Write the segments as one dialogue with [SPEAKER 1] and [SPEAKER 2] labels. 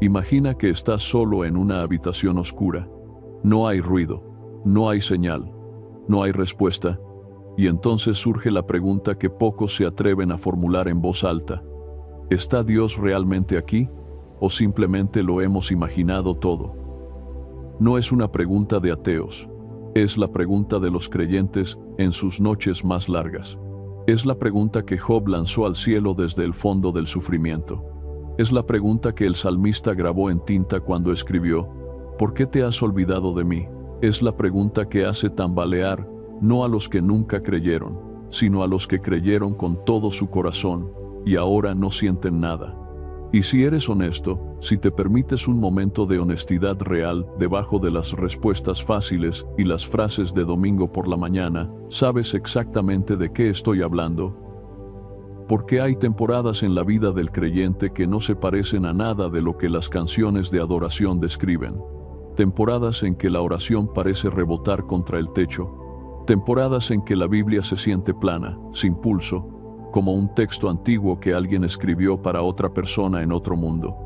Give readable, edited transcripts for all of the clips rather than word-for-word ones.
[SPEAKER 1] Imagina que estás solo en una habitación oscura. No hay ruido, no hay señal, no hay respuesta, y entonces surge la pregunta que pocos se atreven a formular en voz alta. ¿Está Dios realmente aquí? ¿O simplemente lo hemos imaginado todo? No es una pregunta de ateos, es la pregunta de los creyentes en sus noches más largas. Es la pregunta que Job lanzó al cielo desde el fondo del sufrimiento. Es la pregunta que el salmista grabó en tinta cuando escribió: ¿por qué te has olvidado de mí? Es la pregunta que hace tambalear no a los que nunca creyeron, sino a los que creyeron con todo su corazón y ahora no sienten nada. Y si eres honesto, si te permites un momento de honestidad real debajo de las respuestas fáciles y las frases de domingo por la mañana, ¿sabes exactamente de qué estoy hablando? Porque hay temporadas en la vida del creyente que no se parecen a nada de lo que las canciones de adoración describen. Temporadas en que la oración parece rebotar contra el techo. Temporadas en que la Biblia se siente plana, sin pulso, como un texto antiguo que alguien escribió para otra persona en otro mundo.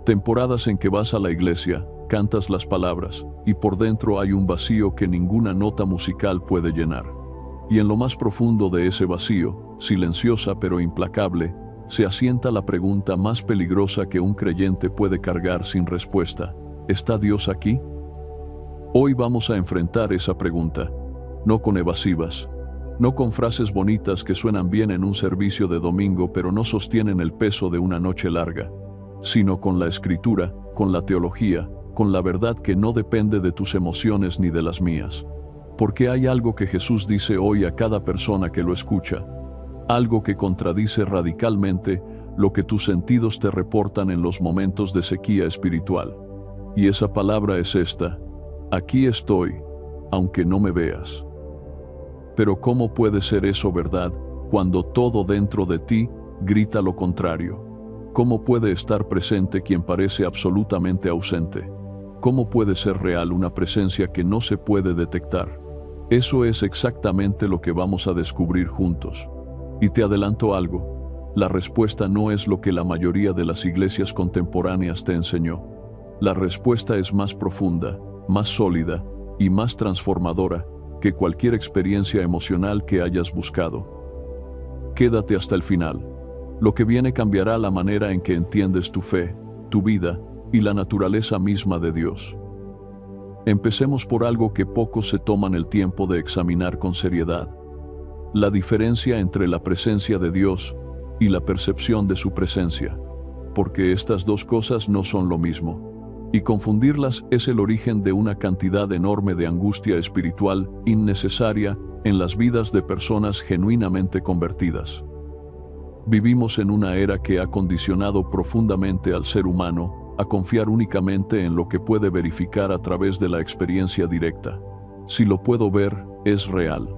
[SPEAKER 1] Temporadas en que vas a la iglesia, cantas las palabras, y por dentro hay un vacío que ninguna nota musical puede llenar. Y en lo más profundo de ese vacío, silenciosa pero implacable, se asienta la pregunta más peligrosa que un creyente puede cargar sin respuesta: ¿está Dios aquí? Hoy vamos a enfrentar esa pregunta, no con evasivas, no con frases bonitas que suenan bien en un servicio de domingo pero no sostienen el peso de una noche larga, sino con la Escritura, con la teología, con la verdad que no depende de tus emociones ni de las mías. Porque hay algo que Jesús dice hoy a cada persona que lo escucha, algo que contradice radicalmente lo que tus sentidos te reportan en los momentos de sequía espiritual. Y esa palabra es esta: aquí estoy, aunque no me veas. Pero ¿cómo puede ser eso verdad cuando todo dentro de ti grita lo contrario? ¿Cómo puede estar presente quien parece absolutamente ausente? ¿Cómo puede ser real una presencia que no se puede detectar? Eso es exactamente lo que vamos a descubrir juntos. Y te adelanto algo: la respuesta no es lo que la mayoría de las iglesias contemporáneas te enseñó. La respuesta es más profunda, más sólida y más transformadora que cualquier experiencia emocional que hayas buscado. Quédate hasta el final. Lo que viene cambiará la manera en que entiendes tu fe, tu vida y la naturaleza misma de Dios. Empecemos por algo que pocos se toman el tiempo de examinar con seriedad: la diferencia entre la presencia de Dios y la percepción de su presencia, porque estas dos cosas no son lo mismo. Y confundirlas es el origen de una cantidad enorme de angustia espiritual innecesaria en las vidas de personas genuinamente convertidas. Vivimos en una era que ha condicionado profundamente al ser humano a confiar únicamente en lo que puede verificar a través de la experiencia directa. Si lo puedo ver, es real.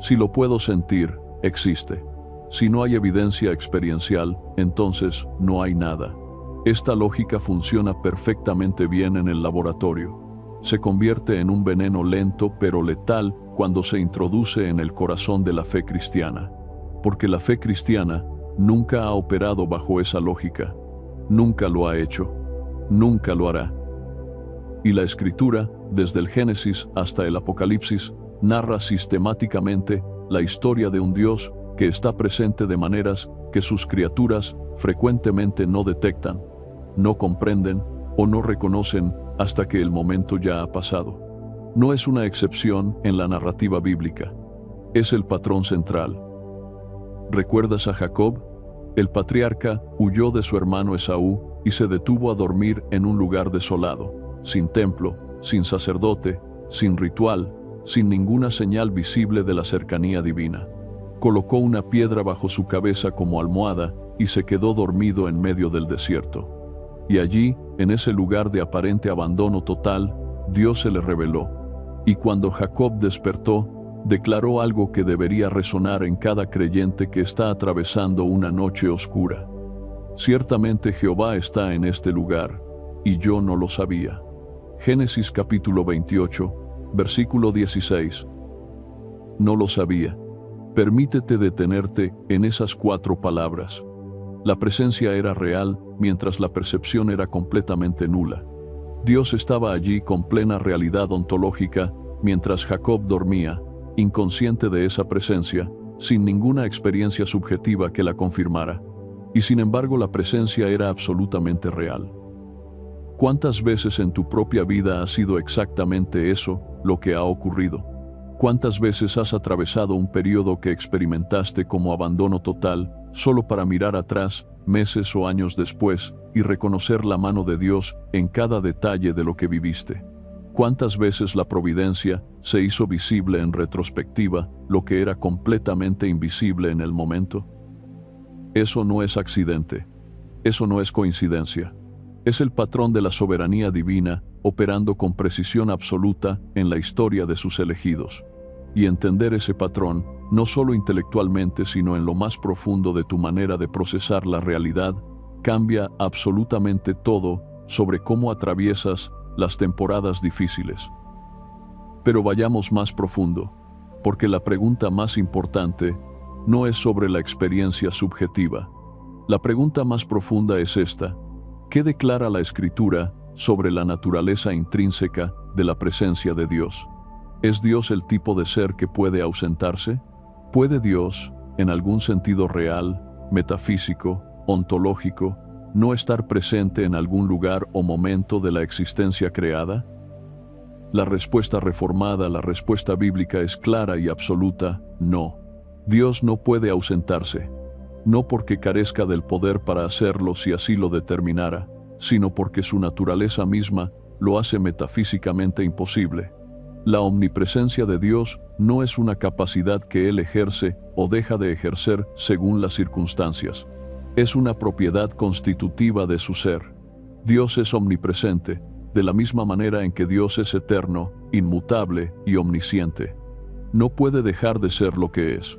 [SPEAKER 1] Si lo puedo sentir, existe. Si no hay evidencia experiencial, entonces no hay nada. Esta lógica funciona perfectamente bien en el laboratorio. Se convierte en un veneno lento pero letal cuando se introduce en el corazón de la fe cristiana. Porque la fe cristiana nunca ha operado bajo esa lógica. Nunca lo ha hecho. Nunca lo hará. Y la Escritura, desde el Génesis hasta el Apocalipsis, narra sistemáticamente la historia de un Dios que está presente de maneras que sus criaturas frecuentemente no detectan, no comprenden o no reconocen hasta que el momento ya ha pasado. No es una excepción en la narrativa bíblica. Es el patrón central. ¿Recuerdas a Jacob? El patriarca huyó de su hermano Esaú y se detuvo a dormir en un lugar desolado, sin templo, sin sacerdote, sin ritual, sin ninguna señal visible de la cercanía divina. Colocó una piedra bajo su cabeza como almohada y se quedó dormido en medio del desierto. Y allí, en ese lugar de aparente abandono total, Dios se le reveló. Y cuando Jacob despertó, declaró algo que debería resonar en cada creyente que está atravesando una noche oscura. Ciertamente Jehová está en este lugar, y yo no lo sabía. Génesis capítulo 28, versículo 16. No lo sabía. Permítete detenerte en esas 4 palabras. La presencia era real mientras la percepción era completamente nula. Dios estaba allí con plena realidad ontológica, mientras Jacob dormía, inconsciente de esa presencia, sin ninguna experiencia subjetiva que la confirmara. Y sin embargo la presencia era absolutamente real. ¿Cuántas veces en tu propia vida ha sido exactamente eso lo que ha ocurrido? ¿Cuántas veces has atravesado un periodo que experimentaste como abandono total, solo para mirar atrás, meses o años después, y reconocer la mano de Dios en cada detalle de lo que viviste? ¿Cuántas veces la providencia se hizo visible en retrospectiva, lo que era completamente invisible en el momento? Eso no es accidente. Eso no es coincidencia. Es el patrón de la soberanía divina operando con precisión absoluta en la historia de sus elegidos. Y entender ese patrón, no solo intelectualmente sino en lo más profundo de tu manera de procesar la realidad, cambia absolutamente todo sobre cómo atraviesas las temporadas difíciles. Pero vayamos más profundo, porque la pregunta más importante no es sobre la experiencia subjetiva. La pregunta más profunda es esta: ¿qué declara la Escritura sobre la naturaleza intrínseca de la presencia de Dios? ¿Es Dios el tipo de ser que puede ausentarse? ¿Puede Dios, en algún sentido real, metafísico, ontológico, no estar presente en algún lugar o momento de la existencia creada? La respuesta reformada, la respuesta bíblica es clara y absoluta: no. Dios no puede ausentarse, no porque carezca del poder para hacerlo si así lo determinara, sino porque su naturaleza misma lo hace metafísicamente imposible. La omnipresencia de Dios no es una capacidad que Él ejerce o deja de ejercer según las circunstancias. Es una propiedad constitutiva de su ser. Dios es omnipresente, de la misma manera en que Dios es eterno, inmutable y omnisciente. No puede dejar de ser lo que es.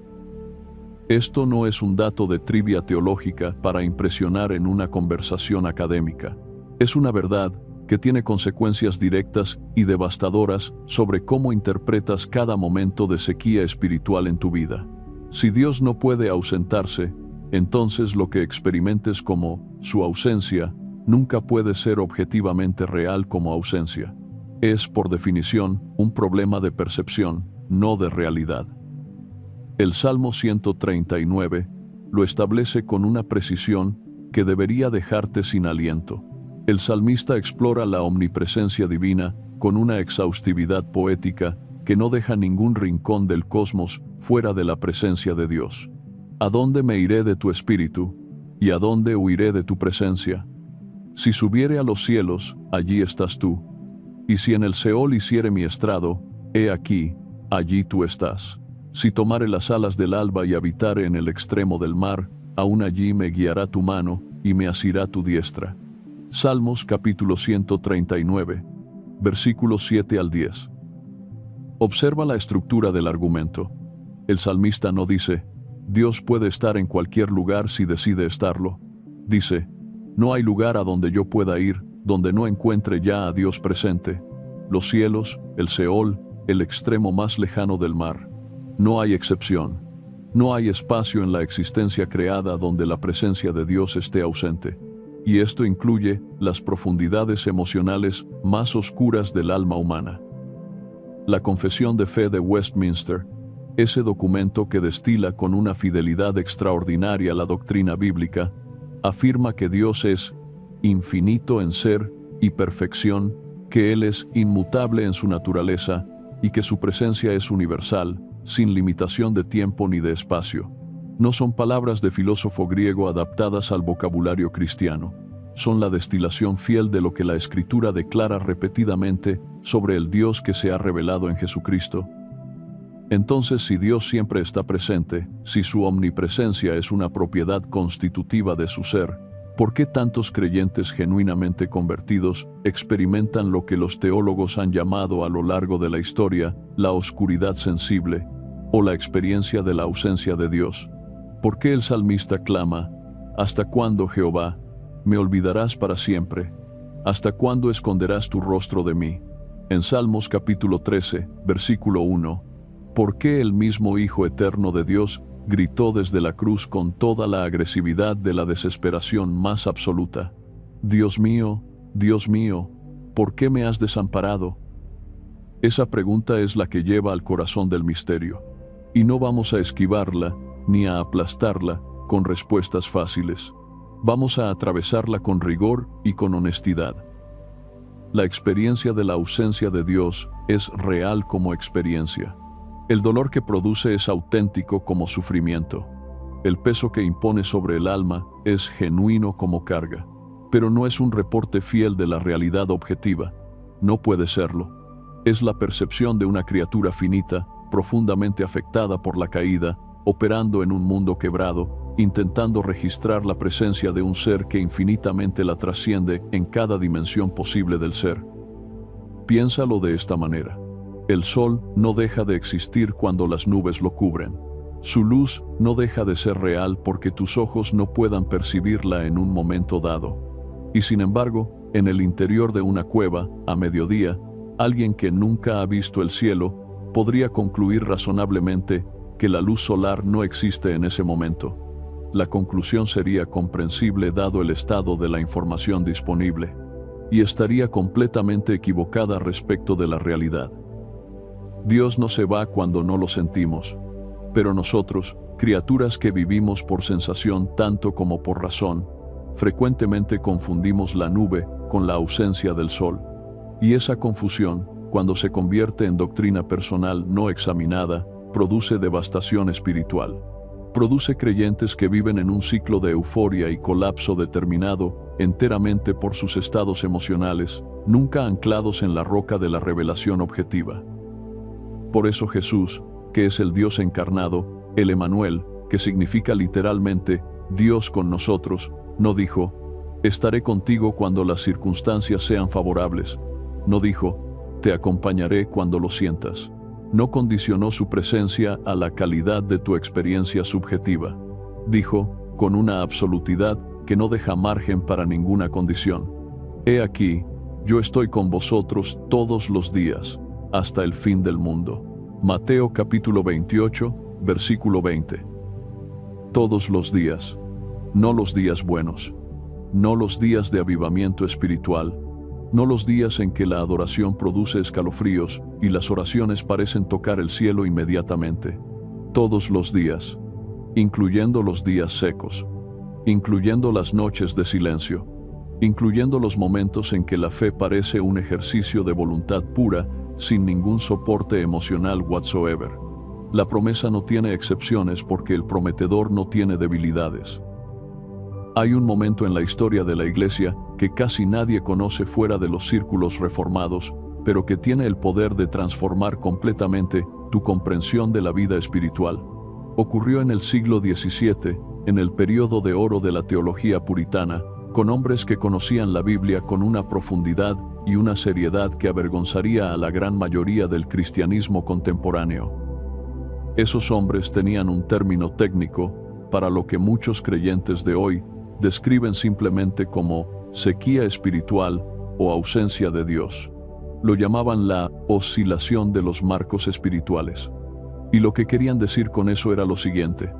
[SPEAKER 1] Esto no es un dato de trivia teológica para impresionar en una conversación académica. Es una verdad que tiene consecuencias directas y devastadoras sobre cómo interpretas cada momento de sequía espiritual en tu vida. Si Dios no puede ausentarse, entonces lo que experimentes como su ausencia nunca puede ser objetivamente real como ausencia. Es, por definición, un problema de percepción, no de realidad. El Salmo 139 lo establece con una precisión que debería dejarte sin aliento. El salmista explora la omnipresencia divina con una exhaustividad poética que no deja ningún rincón del cosmos fuera de la presencia de Dios. ¿A dónde me iré de tu espíritu? ¿Y a dónde huiré de tu presencia? Si subiere a los cielos, allí estás tú. Y si en el Seol hiciere mi estrado, he aquí, allí tú estás. Si tomare las alas del alba y habitare en el extremo del mar, aún allí me guiará tu mano y me asirá tu diestra. Salmos capítulo 139, versículos 7 al 10. Observa la estructura del argumento. El salmista no dice: Dios puede estar en cualquier lugar si decide estarlo. Dice: no hay lugar a donde yo pueda ir, donde no encuentre ya a Dios presente. Los cielos, el Seol, el extremo más lejano del mar. No hay excepción. No hay espacio en la existencia creada donde la presencia de Dios esté ausente. Y esto incluye las profundidades emocionales más oscuras del alma humana. La Confesión de Fe de Westminster, ese documento que destila con una fidelidad extraordinaria la doctrina bíblica, afirma que Dios es infinito en ser y perfección, que Él es inmutable en su naturaleza y que su presencia es universal, sin limitación de tiempo ni de espacio. No son palabras de filósofo griego adaptadas al vocabulario cristiano. Son la destilación fiel de lo que la Escritura declara repetidamente sobre el Dios que se ha revelado en Jesucristo. Entonces, si Dios siempre está presente, si su omnipresencia es una propiedad constitutiva de su ser, ¿por qué tantos creyentes genuinamente convertidos experimentan lo que los teólogos han llamado a lo largo de la historia la oscuridad sensible o la experiencia de la ausencia de Dios? ¿Por qué el salmista clama: ¿hasta cuándo, Jehová, me olvidarás para siempre? ¿Hasta cuándo esconderás tu rostro de mí? En Salmos capítulo 13, versículo 1, ¿por qué el mismo Hijo eterno de Dios gritó desde la cruz con toda la agresividad de la desesperación más absoluta. Dios mío, ¿por qué me has desamparado? Esa pregunta es la que lleva al corazón del misterio, y no vamos a esquivarla ni a aplastarla con respuestas fáciles. Vamos a atravesarla con rigor y con honestidad. La experiencia de la ausencia de Dios es real como experiencia. El dolor que produce es auténtico como sufrimiento. El peso que impone sobre el alma es genuino como carga, pero no es un reporte fiel de la realidad objetiva. No puede serlo. Es la percepción de una criatura finita, profundamente afectada por la caída, operando en un mundo quebrado, intentando registrar la presencia de un ser que infinitamente la trasciende en cada dimensión posible del ser. Piénsalo de esta manera. El sol no deja de existir cuando las nubes lo cubren. Su luz no deja de ser real porque tus ojos no puedan percibirla en un momento dado. Y sin embargo, en el interior de una cueva, a mediodía, alguien que nunca ha visto el cielo podría concluir razonablemente que la luz solar no existe en ese momento. La conclusión sería comprensible dado el estado de la información disponible, y estaría completamente equivocada respecto de la realidad. Dios no se va cuando no lo sentimos, pero nosotros, criaturas que vivimos por sensación tanto como por razón, frecuentemente confundimos la nube con la ausencia del sol. Y esa confusión, cuando se convierte en doctrina personal no examinada, produce devastación espiritual. Produce creyentes que viven en un ciclo de euforia y colapso determinado enteramente por sus estados emocionales, nunca anclados en la roca de la revelación objetiva. Por eso Jesús, que es el Dios encarnado, el Emanuel, que significa literalmente Dios con nosotros, no dijo, estaré contigo cuando las circunstancias sean favorables. No dijo, te acompañaré cuando lo sientas. No condicionó su presencia a la calidad de tu experiencia subjetiva. Dijo, con una absolutidad que no deja margen para ninguna condición. He aquí, yo estoy con vosotros todos los días, hasta el fin del mundo. Mateo capítulo 28, versículo 20. Todos los días. No los días buenos. No los días de avivamiento espiritual. No los días en que la adoración produce escalofríos y las oraciones parecen tocar el cielo inmediatamente. Todos los días, incluyendo los días secos, incluyendo las noches de silencio, incluyendo los momentos en que la fe parece un ejercicio de voluntad pura sin ningún soporte emocional whatsoever. La promesa no tiene excepciones porque el prometedor no tiene debilidades. Hay un momento en la historia de la Iglesia que casi nadie conoce fuera de los círculos reformados, pero que tiene el poder de transformar completamente tu comprensión de la vida espiritual. Ocurrió en el siglo XVII, en el período de oro de la teología puritana, con hombres que conocían la Biblia con una profundidad y una seriedad que avergonzaría a la gran mayoría del cristianismo contemporáneo. Esos hombres tenían un término técnico para lo que muchos creyentes de hoy describen simplemente como sequía espiritual o ausencia de Dios. Lo llamaban la oscilación de los marcos espirituales. Y lo que querían decir con eso era lo siguiente: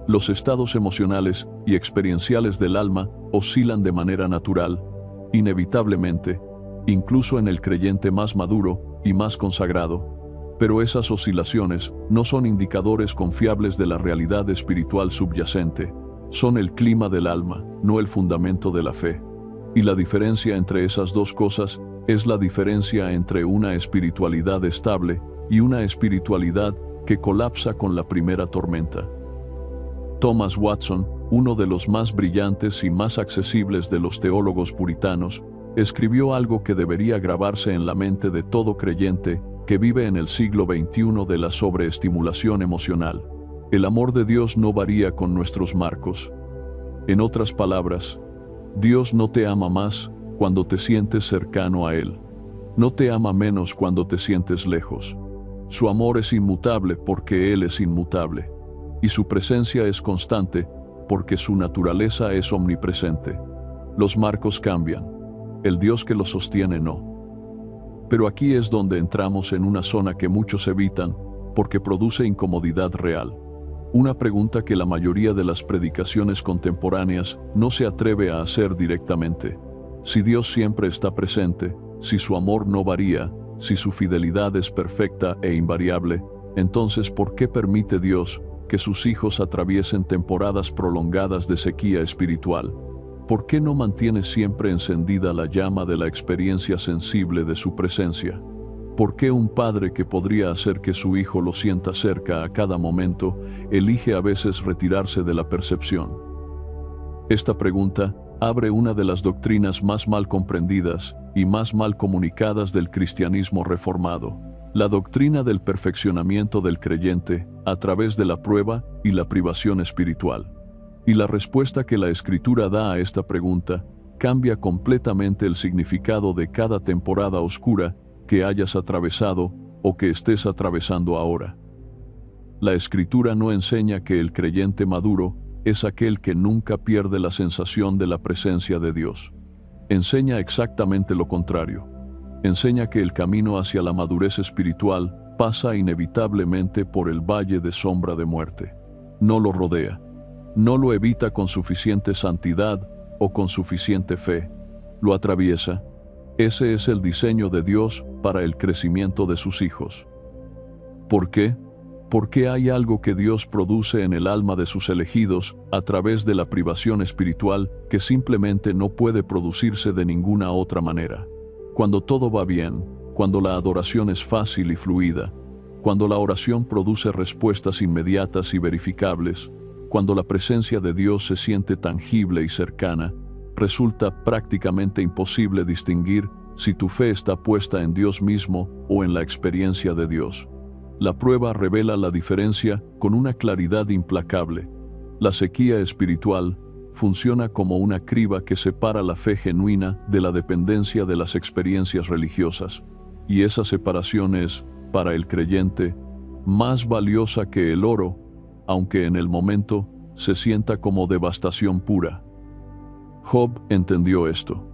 [SPEAKER 1] los estados emocionales y experienciales del alma oscilan de manera natural, inevitablemente, incluso en el creyente más maduro y más consagrado, pero esas oscilaciones no son indicadores confiables de la realidad espiritual subyacente. Son el clima del alma, no el fundamento de la fe. Y la diferencia entre esas dos cosas es la diferencia entre una espiritualidad estable y una espiritualidad que colapsa con la primera tormenta. Thomas Watson, uno de los más brillantes y más accesibles de los teólogos puritanos, escribió algo que debería grabarse en la mente de todo creyente que vive en el siglo XXI de la sobreestimulación emocional. El amor de Dios no varía con nuestros marcos. En otras palabras, Dios no te ama más cuando te sientes cercano a Él. No te ama menos cuando te sientes lejos. Su amor es inmutable porque Él es inmutable. Y su presencia es constante porque su naturaleza es omnipresente. Los marcos cambian. El Dios que los sostiene no. Pero aquí es donde entramos en una zona que muchos evitan porque produce incomodidad real. Una pregunta que la mayoría de las predicaciones contemporáneas no se atreve a hacer directamente. Si Dios siempre está presente, si su amor no varía, si su fidelidad es perfecta e invariable, entonces ¿por qué permite Dios que sus hijos atraviesen temporadas prolongadas de sequía espiritual? ¿Por qué no mantiene siempre encendida la llama de la experiencia sensible de su presencia? ¿Por qué un padre que podría hacer que su hijo lo sienta cerca a cada momento, elige a veces retirarse de la percepción? Esta pregunta abre una de las doctrinas más mal comprendidas y más mal comunicadas del cristianismo reformado, la doctrina del perfeccionamiento del creyente a través de la prueba y la privación espiritual. Y la respuesta que la Escritura da a esta pregunta cambia completamente el significado de cada temporada oscura que hayas atravesado o que estés atravesando ahora. La Escritura no enseña que el creyente maduro es aquel que nunca pierde la sensación de la presencia de Dios. Enseña exactamente lo contrario. Enseña que el camino hacia la madurez espiritual pasa inevitablemente por el valle de sombra de muerte. No lo rodea. No lo evita con suficiente santidad o con suficiente fe. Lo atraviesa. Ese es el diseño de Dios para el crecimiento de sus hijos. ¿Por qué? Porque hay algo que Dios produce en el alma de sus elegidos a través de la privación espiritual que simplemente no puede producirse de ninguna otra manera. Cuando todo va bien, cuando la adoración es fácil y fluida, cuando la oración produce respuestas inmediatas y verificables, cuando la presencia de Dios se siente tangible y cercana, resulta prácticamente imposible distinguir si tu fe está puesta en Dios mismo o en la experiencia de Dios. La prueba revela la diferencia con una claridad implacable. La sequía espiritual funciona como una criba que separa la fe genuina de la dependencia de las experiencias religiosas. Y esa separación es, para el creyente, más valiosa que el oro, aunque en el momento se sienta como devastación pura. Job entendió esto.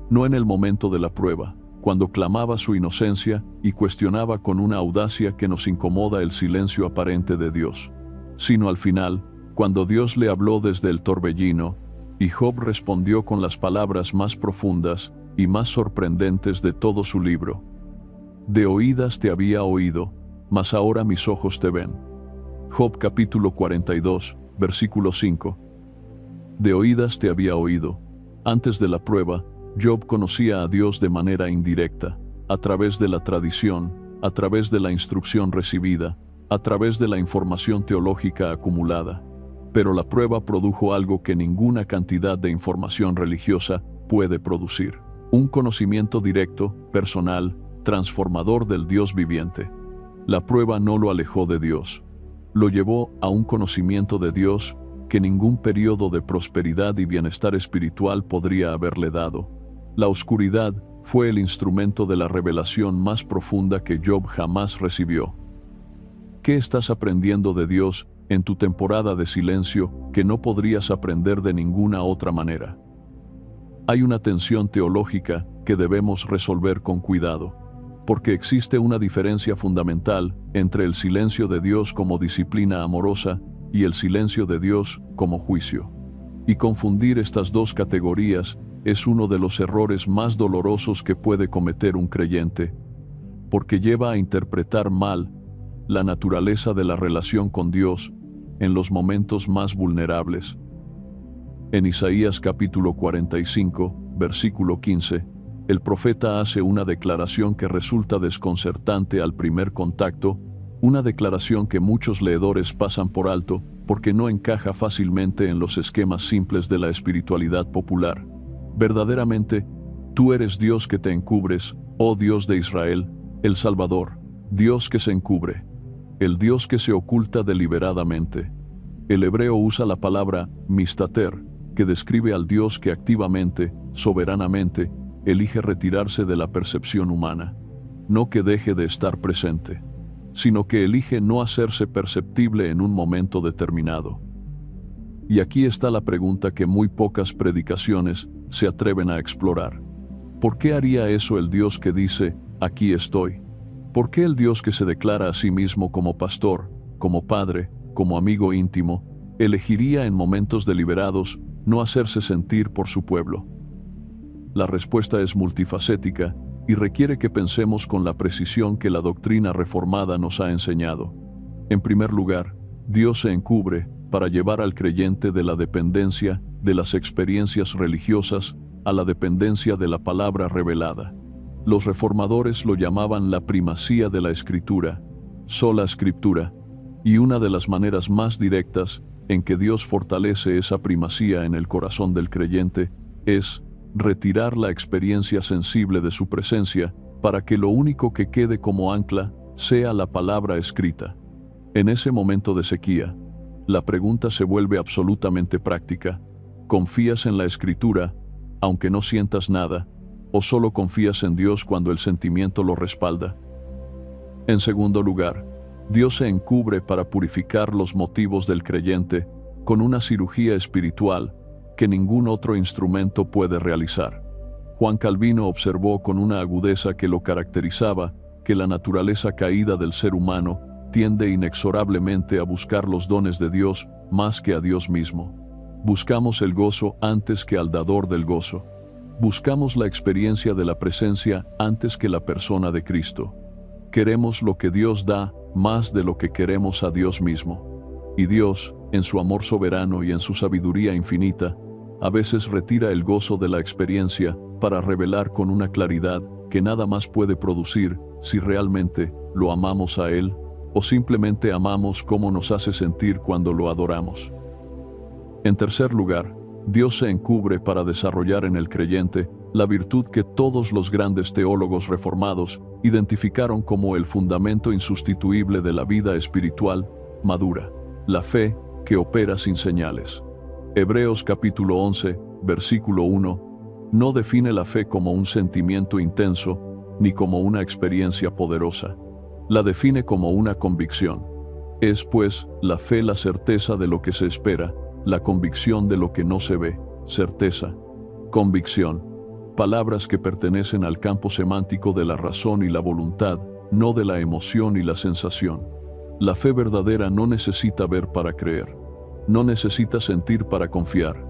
[SPEAKER 1] No en el momento de la prueba, cuando clamaba su inocencia y cuestionaba con una audacia que nos incomoda el silencio aparente de Dios, sino al final, cuando Dios le habló desde el torbellino, y Job respondió con las palabras más profundas y más sorprendentes de todo su libro. De oídas te había oído, mas ahora mis ojos te ven. Job capítulo 42, versículo 5. De oídas te había oído. Antes de la prueba, Job conocía a Dios de manera indirecta, a través de la tradición, a través de la instrucción recibida, a través de la información teológica acumulada. Pero la prueba produjo algo que ninguna cantidad de información religiosa puede producir: un conocimiento directo, personal, transformador del Dios viviente. La prueba no lo alejó de Dios. Lo llevó a un conocimiento de Dios que ningún periodo de prosperidad y bienestar espiritual podría haberle dado. La oscuridad fue el instrumento de la revelación más profunda que Job jamás recibió. ¿Qué estás aprendiendo de Dios en tu temporada de silencio que no podrías aprender de ninguna otra manera? Hay una tensión teológica que debemos resolver con cuidado, porque existe una diferencia fundamental entre el silencio de Dios como disciplina amorosa y el silencio de Dios como juicio. Y confundir estas dos categorías es uno de los errores más dolorosos que puede cometer un creyente, porque lleva a interpretar mal la naturaleza de la relación con Dios en los momentos más vulnerables. En Isaías capítulo 45, versículo 15, el profeta hace una declaración que resulta desconcertante al primer contacto, una declaración que muchos leedores pasan por alto porque no encaja fácilmente en los esquemas simples de la espiritualidad popular. Verdaderamente, tú eres Dios que te encubres, oh Dios de Israel, el Salvador, Dios que se encubre, el Dios que se oculta deliberadamente. El hebreo usa la palabra mistater, que describe al Dios que activamente, soberanamente, elige retirarse de la percepción humana. No que deje de estar presente, sino que elige no hacerse perceptible en un momento determinado. Y aquí está la pregunta que muy pocas predicaciones se atreven a explorar. ¿Por qué haría eso el Dios que dice, aquí estoy? ¿Por qué el Dios que se declara a sí mismo como pastor, como padre, como amigo íntimo, elegiría en momentos deliberados no hacerse sentir por su pueblo. La respuesta es multifacética y requiere que pensemos con la precisión que la doctrina reformada nos ha enseñado. En primer lugar, Dios se encubre para llevar al creyente de la dependencia de las experiencias religiosas a la dependencia de la palabra revelada. Los reformadores lo llamaban la primacía de la Escritura, sola Escritura, y una de las maneras más directas en que Dios fortalece esa primacía en el corazón del creyente es retirar la experiencia sensible de su presencia para que lo único que quede como ancla sea la palabra escrita. En ese momento de sequía, la pregunta se vuelve absolutamente práctica. ¿Confías en la Escritura, aunque no sientas nada, o solo confías en Dios cuando el sentimiento lo respalda? En segundo lugar, Dios se encubre para purificar los motivos del creyente con una cirugía espiritual que ningún otro instrumento puede realizar. Juan Calvino observó con una agudeza que lo caracterizaba que la naturaleza caída del ser humano tiende inexorablemente a buscar los dones de Dios más que a Dios mismo. Buscamos el gozo antes que al dador del gozo. Buscamos la experiencia de la presencia antes que la persona de Cristo. Queremos lo que Dios da más de lo que queremos a Dios mismo. Y Dios, en su amor soberano y en su sabiduría infinita, a veces retira el gozo de la experiencia para revelar con una claridad que nada más puede producir si realmente lo amamos a Él o simplemente amamos cómo nos hace sentir cuando lo adoramos. En tercer lugar, Dios se encubre para desarrollar en el creyente la virtud que todos los grandes teólogos reformados identificaron como el fundamento insustituible de la vida espiritual madura, la fe que opera sin señales. Hebreos capítulo 11, versículo 1, no define la fe como un sentimiento intenso ni como una experiencia poderosa. La define como una convicción. Es, pues, la fe la certeza de lo que se espera, la convicción de lo que no se ve, certeza, convicción. Palabras que pertenecen al campo semántico de la razón y la voluntad, no de la emoción y la sensación. La fe verdadera no necesita ver para creer. No necesita sentir para confiar.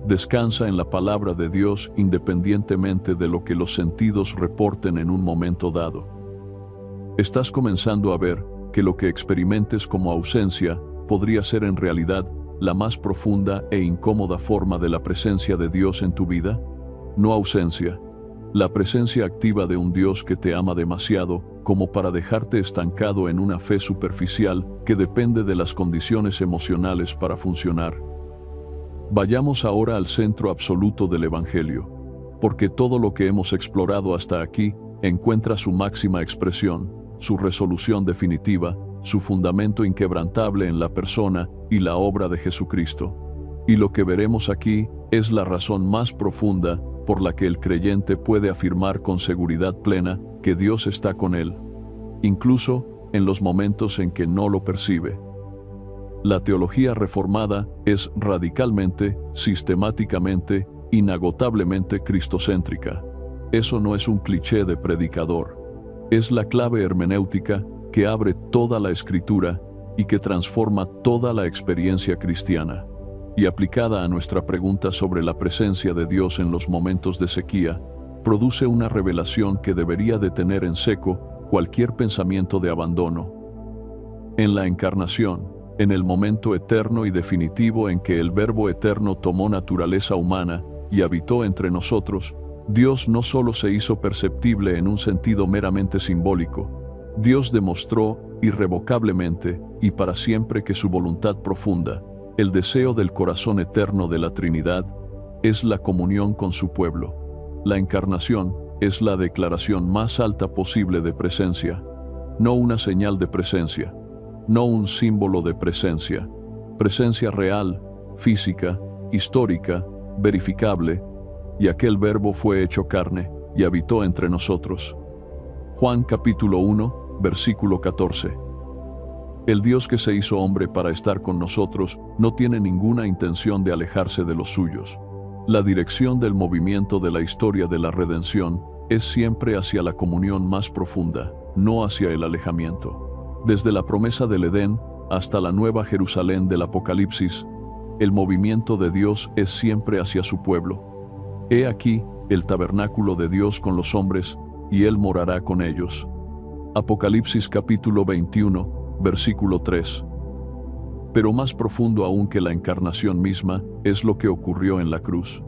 [SPEAKER 1] Descansa en la palabra de Dios independientemente de lo que los sentidos reporten en un momento dado. Estás comenzando a ver que lo que experimentes como ausencia podría ser en realidad la más profunda e incómoda forma de la presencia de Dios en tu vida. No ausencia, la presencia activa de un Dios que te ama demasiado como para dejarte estancado en una fe superficial que depende de las condiciones emocionales para funcionar. Vayamos ahora al centro absoluto del Evangelio, porque todo lo que hemos explorado hasta aquí encuentra su máxima expresión, su resolución definitiva, su fundamento inquebrantable en la persona y la obra de Jesucristo. Y lo que veremos aquí es la razón más profunda por la que el creyente puede afirmar con seguridad plena que Dios está con él, incluso en los momentos en que no lo percibe. La teología reformada es radicalmente, sistemáticamente, inagotablemente cristocéntrica. Eso no es un cliché de predicador. Es la clave hermenéutica que abre toda la Escritura y que transforma toda la experiencia cristiana. Y aplicada a nuestra pregunta sobre la presencia de Dios en los momentos de sequía, produce una revelación que debería detener en seco cualquier pensamiento de abandono. En la encarnación, en el momento eterno y definitivo en que el Verbo eterno tomó naturaleza humana y habitó entre nosotros, Dios no solo se hizo perceptible en un sentido meramente simbólico, Dios demostró irrevocablemente y para siempre que su voluntad profunda, el deseo del corazón eterno de la Trinidad, es la comunión con su pueblo. La encarnación es la declaración más alta posible de presencia, no una señal de presencia, no un símbolo de presencia, presencia real, física, histórica, verificable, y aquel Verbo fue hecho carne y habitó entre nosotros. Juan capítulo 1, versículo 14. El Dios que se hizo hombre para estar con nosotros no tiene ninguna intención de alejarse de los suyos. La dirección del movimiento de la historia de la redención es siempre hacia la comunión más profunda, no hacia el alejamiento. Desde la promesa del Edén, hasta la nueva Jerusalén del Apocalipsis, el movimiento de Dios es siempre hacia su pueblo. He aquí el tabernáculo de Dios con los hombres, y Él morará con ellos. Apocalipsis capítulo 21, versículo 3. Pero más profundo aún que la encarnación misma es lo que ocurrió en la cruz.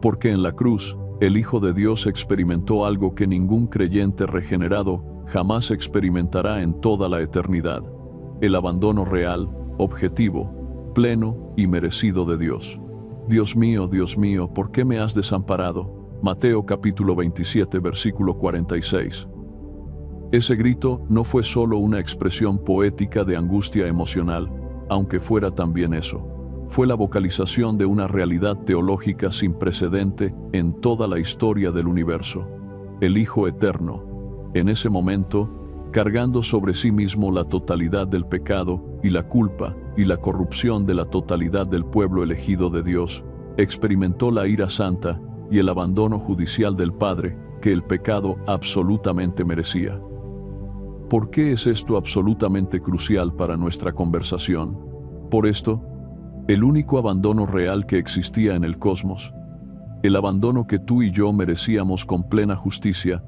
[SPEAKER 1] Porque en la cruz, el Hijo de Dios experimentó algo que ningún creyente regenerado jamás experimentará en toda la eternidad: el abandono real, objetivo, pleno y merecido de Dios. Dios mío, ¿por qué me has desamparado? Mateo capítulo 27, versículo 46. Ese grito no fue solo una expresión poética de angustia emocional, aunque fuera también eso. Fue la vocalización de una realidad teológica sin precedente en toda la historia del universo. El Hijo Eterno, en ese momento, cargando sobre sí mismo la totalidad del pecado y la culpa y la corrupción de la totalidad del pueblo elegido de Dios, experimentó la ira santa y el abandono judicial del Padre que el pecado absolutamente merecía. ¿Por qué es esto absolutamente crucial para nuestra conversación? Por esto, el único abandono real que existía en el cosmos, el abandono que tú y yo merecíamos con plena justicia,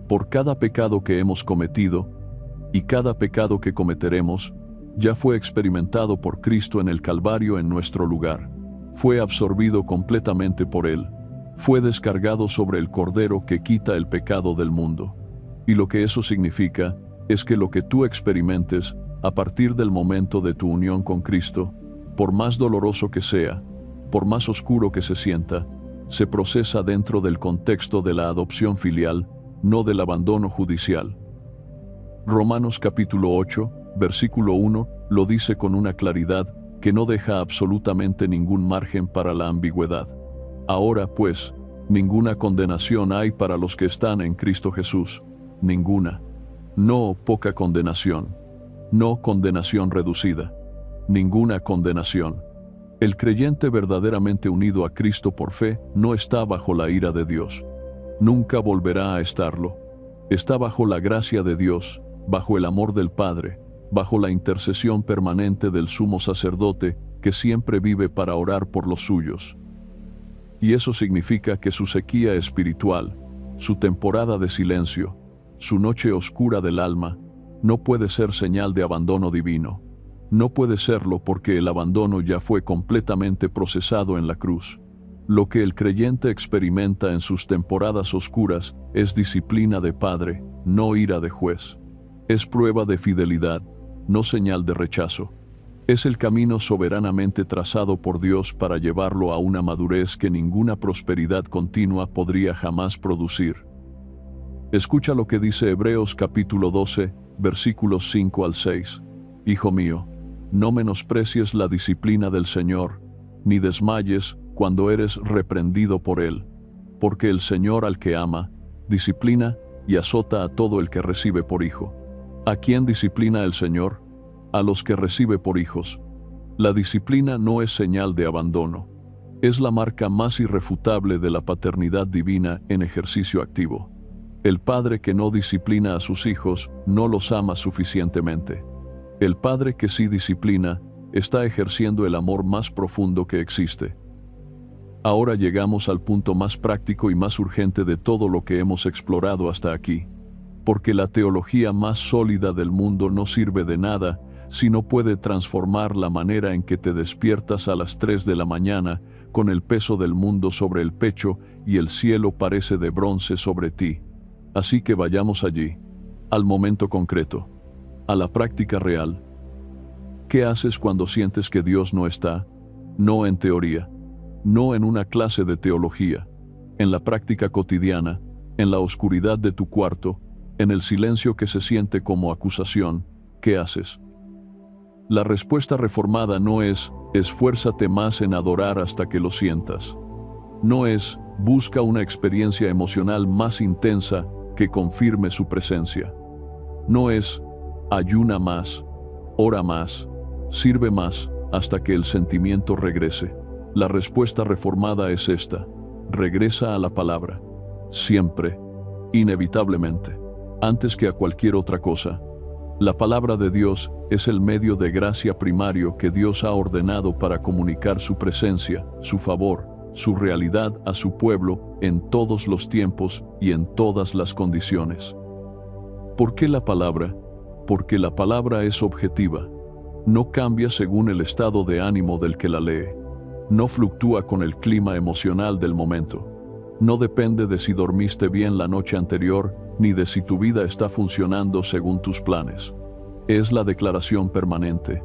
[SPEAKER 1] por cada pecado que hemos cometido y cada pecado que cometeremos, ya fue experimentado por Cristo en el Calvario en nuestro lugar. Fue absorbido completamente por Él. Fue descargado sobre el Cordero que quita el pecado del mundo. Y lo que eso significa es que lo que tú experimentes a partir del momento de tu unión con Cristo, por más doloroso que sea, por más oscuro que se sienta, se procesa dentro del contexto de la adopción filial, no del abandono judicial. Romanos capítulo 8, versículo 1, lo dice con una claridad que no deja absolutamente ningún margen para la ambigüedad. Ahora, pues, ninguna condenación hay para los que están en Cristo Jesús, ninguna. No poca condenación, no condenación reducida, ninguna condenación. El creyente verdaderamente unido a Cristo por fe no está bajo la ira de Dios. Nunca volverá a estarlo. Está bajo la gracia de Dios, bajo el amor del Padre, bajo la intercesión permanente del sumo sacerdote que siempre vive para orar por los suyos. Y eso significa que su sequía espiritual, su temporada de silencio, su noche oscura del alma, no puede ser señal de abandono divino. No puede serlo porque el abandono ya fue completamente procesado en la cruz. Lo que el creyente experimenta en sus temporadas oscuras es disciplina de Padre, no ira de juez. Es prueba de fidelidad, no señal de rechazo. Es el camino soberanamente trazado por Dios para llevarlo a una madurez que ninguna prosperidad continua podría jamás producir. Escucha lo que dice Hebreos capítulo 12, versículos 5 al 6. Hijo mío, no menosprecies la disciplina del Señor, ni desmayes cuando eres reprendido por Él, porque el Señor al que ama, disciplina y azota a todo el que recibe por hijo. ¿A quién disciplina el Señor? A los que recibe por hijos. La disciplina no es señal de abandono. Es la marca más irrefutable de la paternidad divina en ejercicio activo. El padre que no disciplina a sus hijos no los ama suficientemente. El padre que sí disciplina está ejerciendo el amor más profundo que existe. Ahora llegamos al punto más práctico y más urgente de todo lo que hemos explorado hasta aquí. Porque la teología más sólida del mundo no sirve de nada si no puede transformar la manera en que te despiertas a las 3 de la mañana con el peso del mundo sobre el pecho y el cielo parece de bronce sobre ti. Así que vayamos allí, al momento concreto, a la práctica real. ¿Qué haces cuando sientes que Dios no está? No en teoría, no en una clase de teología, en la práctica cotidiana, en la oscuridad de tu cuarto, en el silencio que se siente como acusación. ¿Qué haces? La respuesta reformada no es, esfuérzate más en adorar hasta que lo sientas. No es, busca una experiencia emocional más intensa que confirme su presencia. No es, ayuna más, ora más, sirve más, hasta que el sentimiento regrese. La respuesta reformada es esta: regresa a la palabra. Siempre, inevitablemente, antes que a cualquier otra cosa. La palabra de Dios es el medio de gracia primario que Dios ha ordenado para comunicar su presencia, su favor, su realidad a su pueblo en todos los tiempos y en todas las condiciones. ¿Por qué la palabra? Porque la palabra es objetiva. No cambia según el estado de ánimo del que la lee. No fluctúa con el clima emocional del momento. No depende de si dormiste bien la noche anterior, ni de si tu vida está funcionando según tus planes. Es la declaración permanente,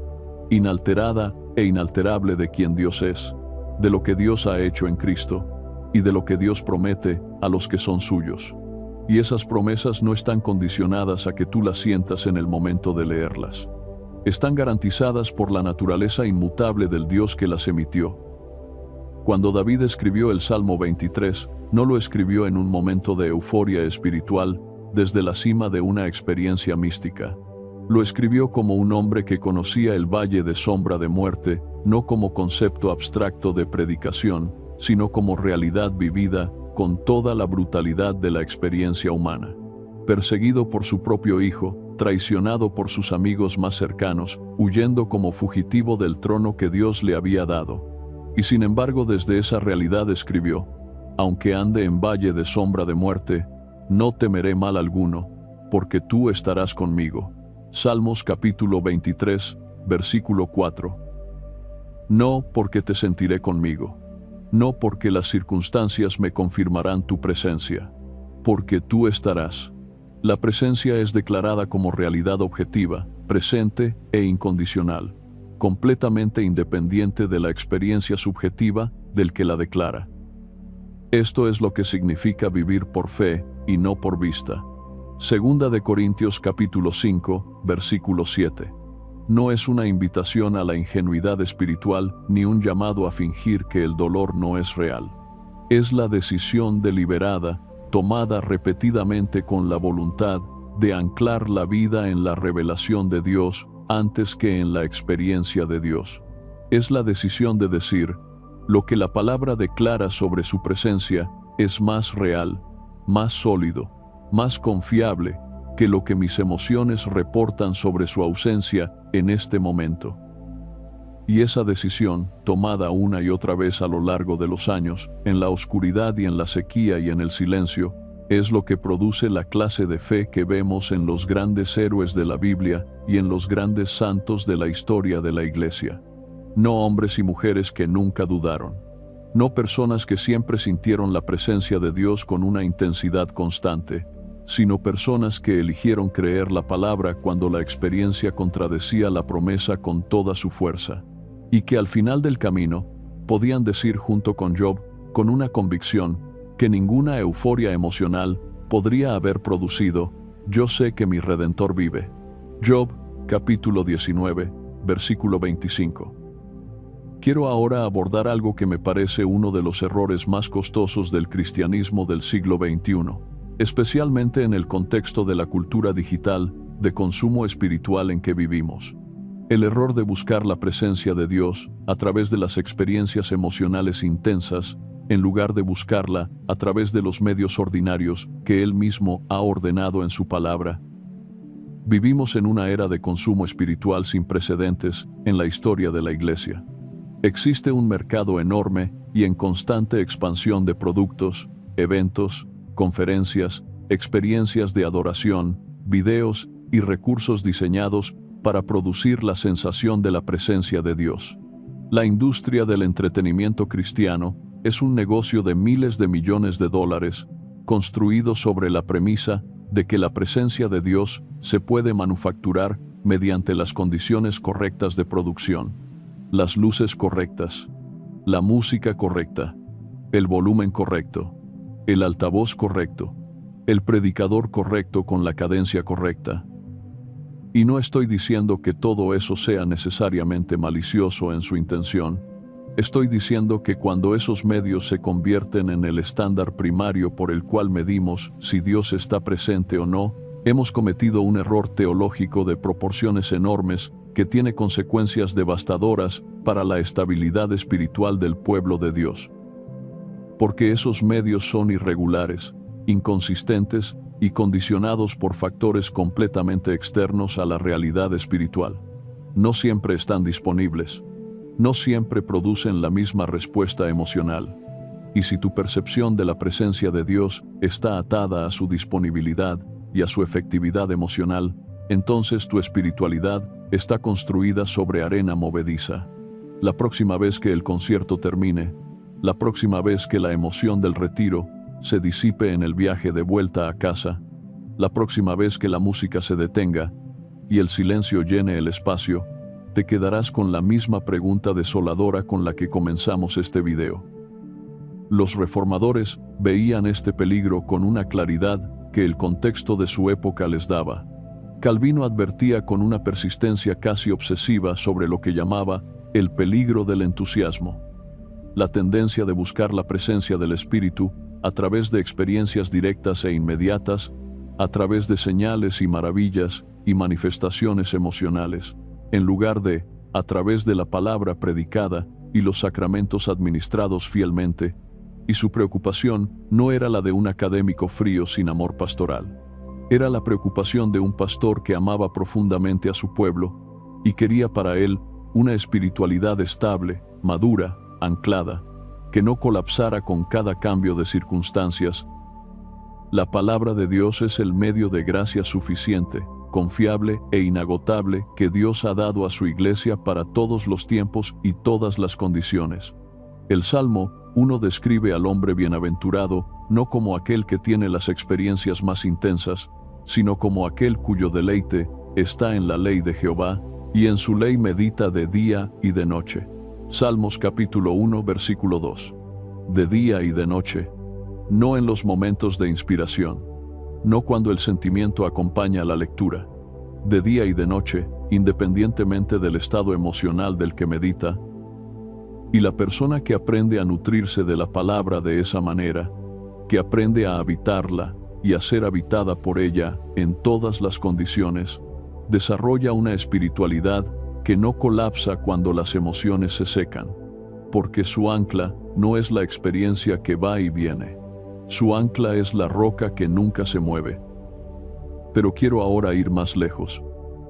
[SPEAKER 1] inalterada e inalterable de quién Dios es, de lo que Dios ha hecho en Cristo, y de lo que Dios promete a los que son suyos. Y esas promesas no están condicionadas a que tú las sientas en el momento de leerlas. Están garantizadas por la naturaleza inmutable del Dios que las emitió. Cuando David escribió el Salmo 23, no lo escribió en un momento de euforia espiritual, desde la cima de una experiencia mística. Lo escribió como un hombre que conocía el valle de sombra de muerte, no como concepto abstracto de predicación, sino como realidad vivida con toda la brutalidad de la experiencia humana. Perseguido por su propio hijo, traicionado por sus amigos más cercanos, huyendo como fugitivo del trono que Dios le había dado. Y sin embargo, desde esa realidad escribió: aunque ande en valle de sombra de muerte, no temeré mal alguno, porque tú estarás conmigo. Salmos capítulo 23, versículo 4. No porque te sentiré conmigo, no porque las circunstancias me confirmarán tu presencia, porque tú estarás. La presencia es declarada como realidad objetiva, presente e incondicional, completamente independiente de la experiencia subjetiva del que la declara. Esto es lo que significa vivir por fe y no por vista. Segunda de Corintios capítulo 5, versículo 7. No es una invitación a la ingenuidad espiritual ni un llamado a fingir que el dolor no es real. Es la decisión deliberada, tomada repetidamente con la voluntad de anclar la vida en la revelación de Dios antes que en la experiencia de Dios. Es la decisión de decir: lo que la palabra declara sobre su presencia es más real, más sólido, más confiable que lo que mis emociones reportan sobre su ausencia en este momento. Y esa decisión, tomada una y otra vez a lo largo de los años, en la oscuridad y en la sequía y en el silencio, es lo que produce la clase de fe que vemos en los grandes héroes de la Biblia y en los grandes santos de la historia de la Iglesia. No hombres y mujeres que nunca dudaron. No personas que siempre sintieron la presencia de Dios con una intensidad constante, sino personas que eligieron creer la palabra cuando la experiencia contradecía la promesa con toda su fuerza, y que al final del camino podían decir junto con Job, con una convicción que ninguna euforia emocional podría haber producido: yo sé que mi Redentor vive. Job, capítulo 19, versículo 25. Quiero ahora abordar algo que me parece uno de los errores más costosos del cristianismo del siglo XXI, especialmente en el contexto de la cultura digital de consumo espiritual en que vivimos. El error de buscar la presencia de Dios a través de las experiencias emocionales intensas, en lugar de buscarla a través de los medios ordinarios que Él mismo ha ordenado en su palabra. Vivimos en una era de consumo espiritual sin precedentes en la historia de la Iglesia. Existe un mercado enorme y en constante expansión de productos, eventos, conferencias, experiencias de adoración, videos y recursos diseñados para producir la sensación de la presencia de Dios. La industria del entretenimiento cristiano es un negocio de miles de millones de dólares, construido sobre la premisa de que la presencia de Dios se puede manufacturar mediante las condiciones correctas de producción, las luces correctas, la música correcta, el volumen correcto, el altavoz correcto, el predicador correcto con la cadencia correcta. Y no estoy diciendo que todo eso sea necesariamente malicioso en su intención. Estoy diciendo que cuando esos medios se convierten en el estándar primario por el cual medimos si Dios está presente o no, hemos cometido un error teológico de proporciones enormes que tiene consecuencias devastadoras para la estabilidad espiritual del pueblo de Dios. Porque esos medios son irregulares, inconsistentes y condicionados por factores completamente externos a la realidad espiritual. No siempre están disponibles. No siempre producen la misma respuesta emocional. Y si tu percepción de la presencia de Dios está atada a su disponibilidad y a su efectividad emocional, entonces tu espiritualidad está construida sobre arena movediza. La próxima vez que el concierto termine, la próxima vez que la emoción del retiro se disipe en el viaje de vuelta a casa, la próxima vez que la música se detenga y el silencio llene el espacio, te quedarás con la misma pregunta desoladora con la que comenzamos este video. Los reformadores veían este peligro con una claridad que el contexto de su época les daba. Calvino advertía con una persistencia casi obsesiva sobre lo que llamaba el peligro del entusiasmo, la tendencia de buscar la presencia del Espíritu a través de experiencias directas e inmediatas, a través de señales y maravillas y manifestaciones emocionales, en lugar de a través de la palabra predicada y los sacramentos administrados fielmente, y su preocupación no era la de un académico frío sin amor pastoral. Era la preocupación de un pastor que amaba profundamente a su pueblo y quería para él una espiritualidad estable, madura, anclada, que no colapsara con cada cambio de circunstancias. La palabra de Dios es el medio de gracia suficiente, confiable e inagotable que Dios ha dado a su iglesia para todos los tiempos y todas las condiciones. El Salmo 1 describe al hombre bienaventurado no como aquel que tiene las experiencias más intensas, sino como aquel cuyo deleite está en la ley de Jehová, y en su ley medita de día y de noche. Salmos capítulo 1, versículo 2. De día y de noche, no en los momentos de inspiración, no cuando el sentimiento acompaña la lectura. De día y de noche, independientemente del estado emocional del que medita. Y la persona que aprende a nutrirse de la palabra de esa manera, que aprende a habitarla y a ser habitada por ella en todas las condiciones, desarrolla una espiritualidad que no colapsa cuando las emociones se secan, porque su ancla no es la experiencia que va y viene. Su ancla es la roca que nunca se mueve. Pero quiero ahora ir más lejos,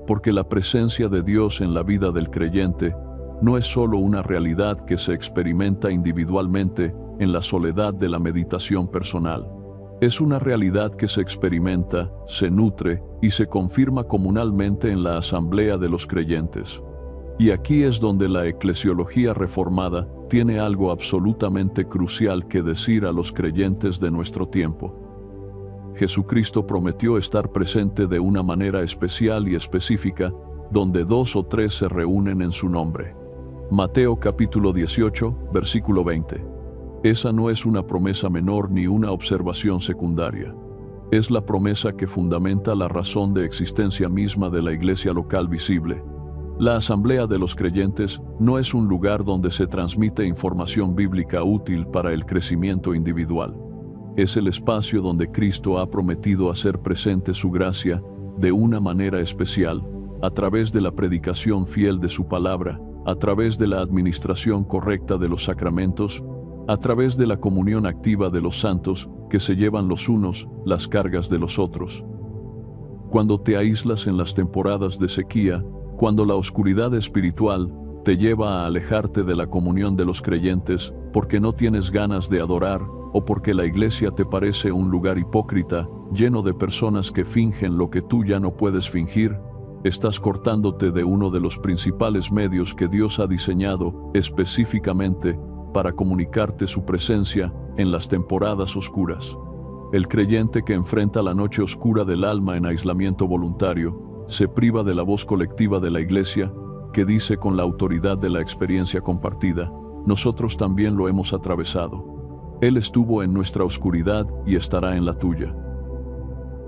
[SPEAKER 1] porque la presencia de Dios en la vida del creyente no es solo una realidad que se experimenta individualmente en la soledad de la meditación personal. Es una realidad que se experimenta, se nutre y se confirma comunalmente en la asamblea de los creyentes. Y aquí es donde la eclesiología reformada tiene algo absolutamente crucial que decir a los creyentes de nuestro tiempo. Jesucristo prometió estar presente de una manera especial y específica, donde 2 o 3 se reúnen en su nombre. Mateo capítulo 18, versículo 20. Esa no es una promesa menor ni una observación secundaria. Es la promesa que fundamenta la razón de existencia misma de la iglesia local visible. La asamblea de los creyentes no es un lugar donde se transmite información bíblica útil para el crecimiento individual. Es el espacio donde Cristo ha prometido hacer presente su gracia de una manera especial, a través de la predicación fiel de su palabra, a través de la administración correcta de los sacramentos, a través de la comunión activa de los santos que se llevan los unos las cargas de los otros. Cuando te aíslas en las temporadas de sequía, cuando la oscuridad espiritual te lleva a alejarte de la comunión de los creyentes porque no tienes ganas de adorar o porque la iglesia te parece un lugar hipócrita, lleno de personas que fingen lo que tú ya no puedes fingir, estás cortándote de uno de los principales medios que Dios ha diseñado específicamente para comunicarte su presencia en las temporadas oscuras. El creyente que enfrenta la noche oscura del alma en aislamiento voluntario se priva de la voz colectiva de la iglesia, que dice con la autoridad de la experiencia compartida: nosotros también lo hemos atravesado. Él estuvo en nuestra oscuridad y estará en la tuya.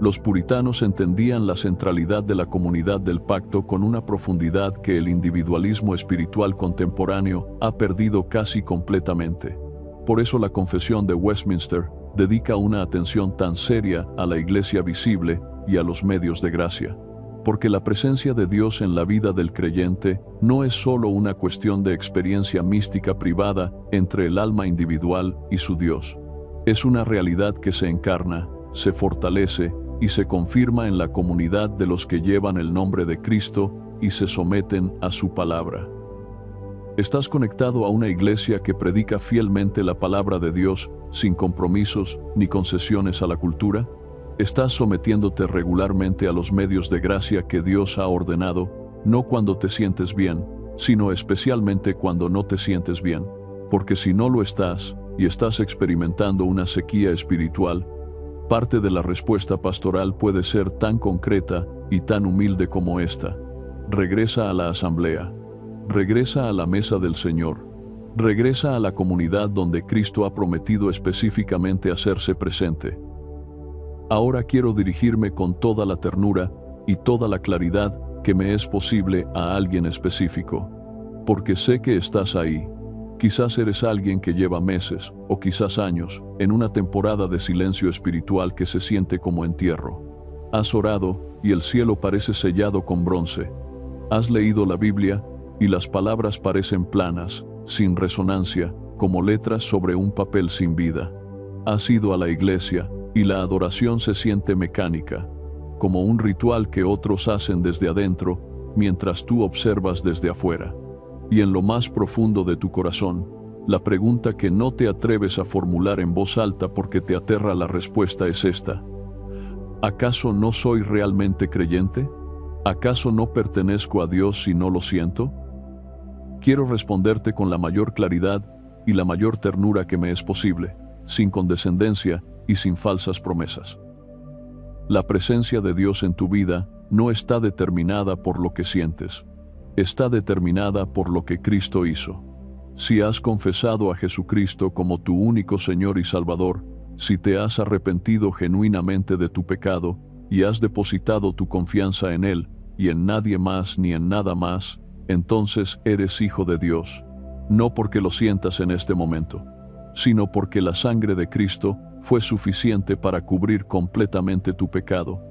[SPEAKER 1] Los puritanos entendían la centralidad de la comunidad del pacto con una profundidad que el individualismo espiritual contemporáneo ha perdido casi completamente. Por eso la Confesión de Westminster dedica una atención tan seria a la iglesia visible y a los medios de gracia. Porque la presencia de Dios en la vida del creyente no es solo una cuestión de experiencia mística privada entre el alma individual y su Dios. Es una realidad que se encarna, se fortalece y se confirma en la comunidad de los que llevan el nombre de Cristo y se someten a su palabra. ¿Estás conectado a una iglesia que predica fielmente la palabra de Dios sin compromisos ni concesiones a la cultura? ¿Estás sometiéndote regularmente a los medios de gracia que Dios ha ordenado, no cuando te sientes bien, sino especialmente cuando no te sientes bien? Porque si no lo estás, y estás experimentando una sequía espiritual, parte de la respuesta pastoral puede ser tan concreta y tan humilde como esta. Regresa a la asamblea. Regresa a la mesa del Señor. Regresa a la comunidad donde Cristo ha prometido específicamente hacerse presente. Ahora quiero dirigirme con toda la ternura y toda la claridad que me es posible a alguien específico, porque sé que estás ahí. Quizás eres alguien que lleva meses, o quizás años, en una temporada de silencio espiritual que se siente como entierro. Has orado, y el cielo parece sellado con bronce. Has leído la Biblia, y las palabras parecen planas, sin resonancia, como letras sobre un papel sin vida. Has ido a la iglesia, y la adoración se siente mecánica, como un ritual que otros hacen desde adentro, mientras tú observas desde afuera. Y en lo más profundo de tu corazón, la pregunta que no te atreves a formular en voz alta porque te aterra la respuesta es esta: ¿acaso no soy realmente creyente? ¿Acaso no pertenezco a Dios si no lo siento? Quiero responderte con la mayor claridad y la mayor ternura que me es posible, sin condescendencia y sin falsas promesas. La presencia de Dios en tu vida no está determinada por lo que sientes. Está determinada por lo que Cristo hizo. Si has confesado a Jesucristo como tu único Señor y Salvador, si te has arrepentido genuinamente de tu pecado y has depositado tu confianza en Él y en nadie más ni en nada más, entonces eres hijo de Dios, no porque lo sientas en este momento, sino porque la sangre de Cristo fue suficiente para cubrir completamente tu pecado,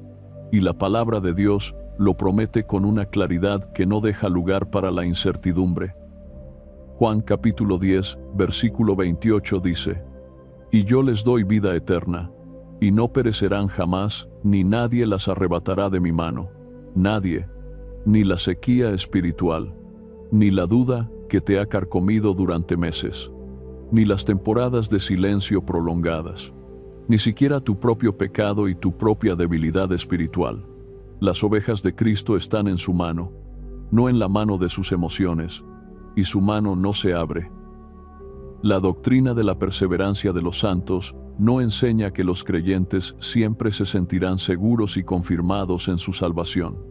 [SPEAKER 1] y la palabra de Dios lo promete con una claridad que no deja lugar para la incertidumbre. Juan capítulo 10, versículo 28 dice: «Y yo les doy vida eterna, y no perecerán jamás, ni nadie las arrebatará de mi mano». Nadie, ni la sequía espiritual, ni la duda que te ha carcomido durante meses, ni las temporadas de silencio prolongadas, ni siquiera tu propio pecado y tu propia debilidad espiritual. Las ovejas de Cristo están en su mano, no en la mano de sus emociones, y su mano no se abre. La doctrina de la perseverancia de los santos no enseña que los creyentes siempre se sentirán seguros y confirmados en su salvación.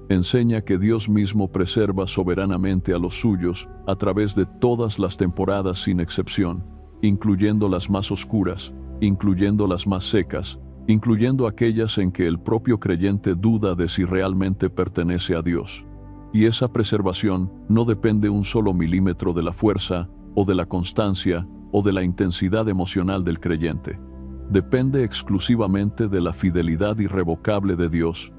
[SPEAKER 1] Enseña que Dios mismo preserva soberanamente a los suyos a través de todas las temporadas sin excepción, incluyendo las más oscuras, incluyendo las más secas, incluyendo aquellas en que el propio creyente duda de si realmente pertenece a Dios. Y esa preservación no depende un solo milímetro de la fuerza, o de la constancia, o de la intensidad emocional del creyente. Depende exclusivamente de la fidelidad irrevocable de Dios.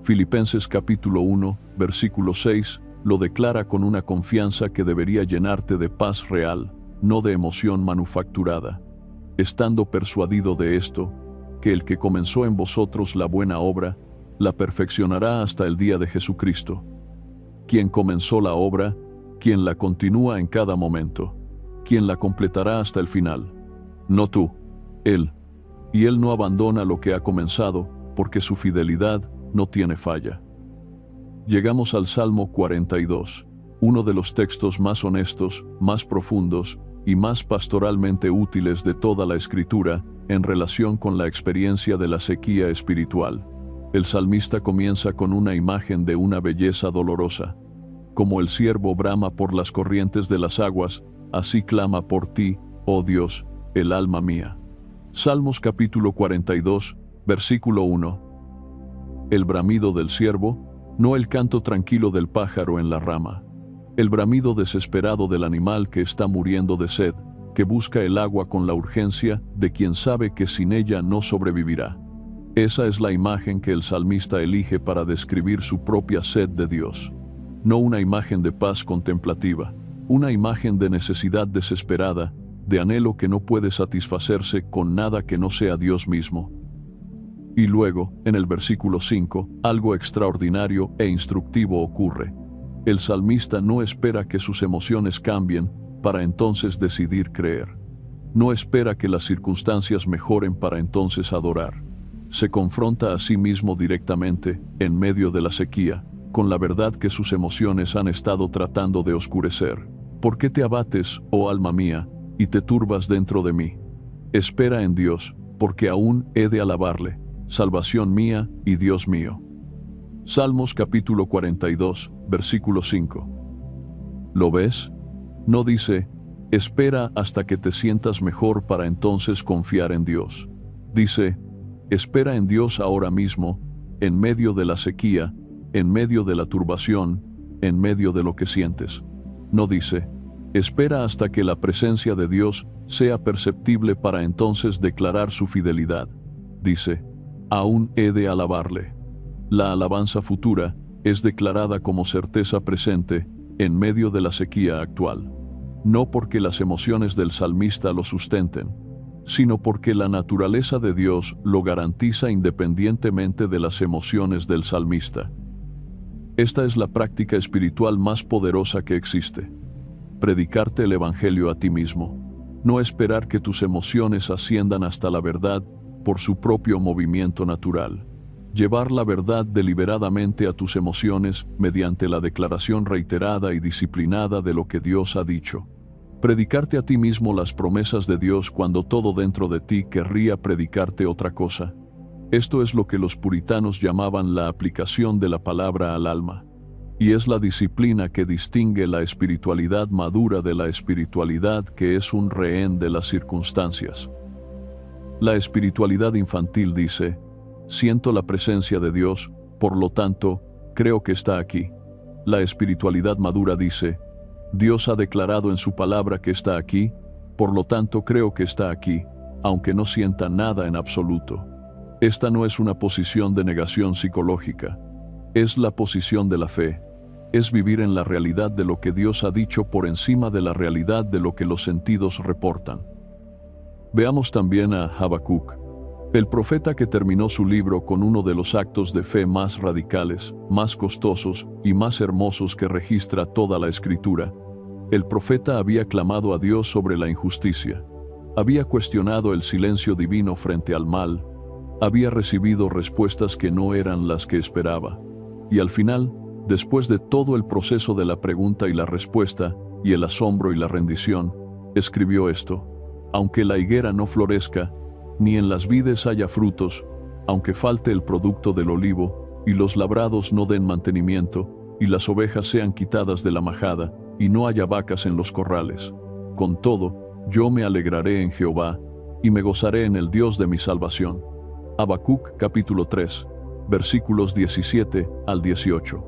[SPEAKER 1] Filipenses capítulo 1, versículo 6, lo declara con una confianza que debería llenarte de paz real, no de emoción manufacturada. Estando persuadido de esto, que el que comenzó en vosotros la buena obra, la perfeccionará hasta el día de Jesucristo. Quien comenzó la obra, quien la continúa en cada momento, quien la completará hasta el final. No tú, Él. Y Él no abandona lo que ha comenzado, porque su fidelidad no tiene falla. Llegamos al Salmo 42, uno de los textos más honestos, más profundos y más pastoralmente útiles de toda la Escritura en relación con la experiencia de la sequía espiritual. El salmista comienza con una imagen de una belleza dolorosa. Como el ciervo brama por las corrientes de las aguas, así clama por ti, oh Dios, el alma mía. Salmos capítulo 42, versículo 1. El bramido del ciervo, no el canto tranquilo del pájaro en la rama. El bramido desesperado del animal que está muriendo de sed, que busca el agua con la urgencia de quien sabe que sin ella no sobrevivirá. Esa es la imagen que el salmista elige para describir su propia sed de Dios. No una imagen de paz contemplativa, una imagen de necesidad desesperada, de anhelo que no puede satisfacerse con nada que no sea Dios mismo. Y luego, en el versículo 5, algo extraordinario e instructivo ocurre. El salmista no espera que sus emociones cambien para entonces decidir creer. No espera que las circunstancias mejoren para entonces adorar. Se confronta a sí mismo directamente, en medio de la sequía, con la verdad que sus emociones han estado tratando de oscurecer. ¿Por qué te abates, oh alma mía, y te turbas dentro de mí? Espera en Dios, porque aún he de alabarle, salvación mía y Dios mío. Salmos capítulo 42, versículo 5. ¿Lo ves? No dice, espera hasta que te sientas mejor para entonces confiar en Dios. Dice, espera en Dios ahora mismo, en medio de la sequía, en medio de la turbación, en medio de lo que sientes. No dice, espera hasta que la presencia de Dios sea perceptible para entonces declarar su fidelidad. Dice, aún he de alabarle. La alabanza futura es declarada como certeza presente en medio de la sequía actual. No porque las emociones del salmista lo sustenten, sino porque la naturaleza de Dios lo garantiza independientemente de las emociones del salmista. Esta es la práctica espiritual más poderosa que existe. Predicarte el Evangelio a ti mismo. No esperar que tus emociones asciendan hasta la verdad por su propio movimiento natural. Llevar la verdad deliberadamente a tus emociones mediante la declaración reiterada y disciplinada de lo que Dios ha dicho. Predicarte a ti mismo las promesas de Dios cuando todo dentro de ti querría predicarte otra cosa. Esto es lo que los puritanos llamaban la aplicación de la palabra al alma. Y es la disciplina que distingue la espiritualidad madura de la espiritualidad que es un rehén de las circunstancias. La espiritualidad infantil dice, siento la presencia de Dios, por lo tanto, creo que está aquí. La espiritualidad madura dice, Dios ha declarado en su palabra que está aquí, por lo tanto creo que está aquí, aunque no sienta nada en absoluto. Esta no es una posición de negación psicológica, es la posición de la fe. Es vivir en la realidad de lo que Dios ha dicho por encima de la realidad de lo que los sentidos reportan. Veamos también a Habacuc, el profeta que terminó su libro con uno de los actos de fe más radicales, más costosos y más hermosos que registra toda la Escritura. El profeta había clamado a Dios sobre la injusticia, había cuestionado el silencio divino frente al mal, había recibido respuestas que no eran las que esperaba, y al final, después de todo el proceso de la pregunta y la respuesta, y el asombro y la rendición, escribió esto: aunque la higuera no florezca, ni en las vides haya frutos, aunque falte el producto del olivo, y los labrados no den mantenimiento, y las ovejas sean quitadas de la majada, y no haya vacas en los corrales. Con todo, yo me alegraré en Jehová, y me gozaré en el Dios de mi salvación. Habacuc capítulo 3, versículos 17 al 18.